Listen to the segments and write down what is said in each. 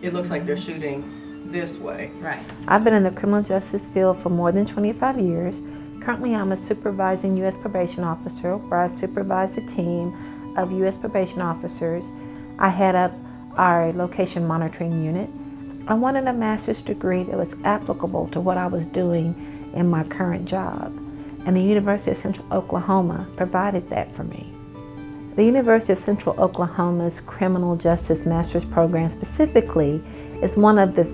it looks like they're shooting this way. Right. I've been in the criminal justice field for more than 25 years. Currently, I'm a supervising U.S. probation officer where I supervise a team of U.S. probation officers. I head up our location monitoring unit. I wanted a master's degree that was applicable to what I was doing in my current job, and the University of Central Oklahoma provided that for me. The University of Central Oklahoma's Criminal Justice Master's Program specifically is one of the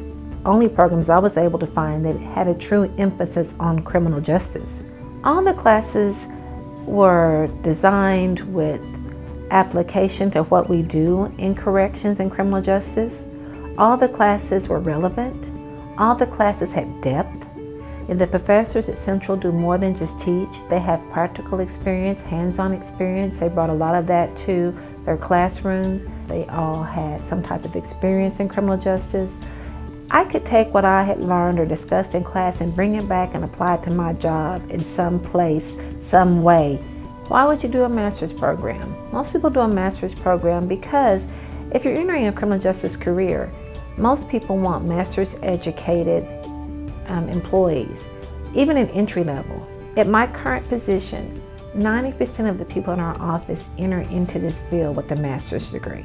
only programs I was able to find that had a true emphasis on criminal justice. All the classes were designed with application to what we do in corrections and criminal justice. All the classes were relevant. All the classes had depth. And the professors at Central do more than just teach. They have practical experience, hands-on experience. They brought a lot of that to their classrooms. They all had some type of experience in criminal justice. I could take what I had learned or discussed in class and bring it back and apply it to my job in some place, some way. Why would you do a master's program? Most people do a master's program because if you're entering a criminal justice career, most people want master's educated employees, even in entry level. At my current position, 90% of the people in our office enter into this field with a master's degree.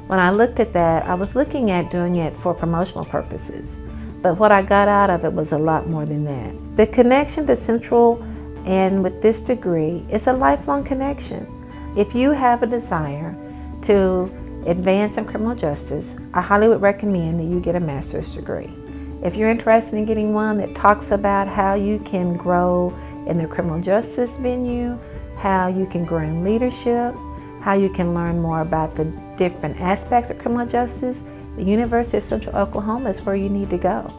When I looked at that, I was looking at doing it for promotional purposes, but what I got out of it was a lot more than that. The connection to Central and with this degree is a lifelong connection. If you have a desire to advance in criminal justice, I highly would recommend that you get a master's degree. If you're interested in getting one that talks about how you can grow in the criminal justice venue, how you can grow in leadership, how you can learn more about the different aspects of criminal justice, the University of Central Oklahoma is where you need to go.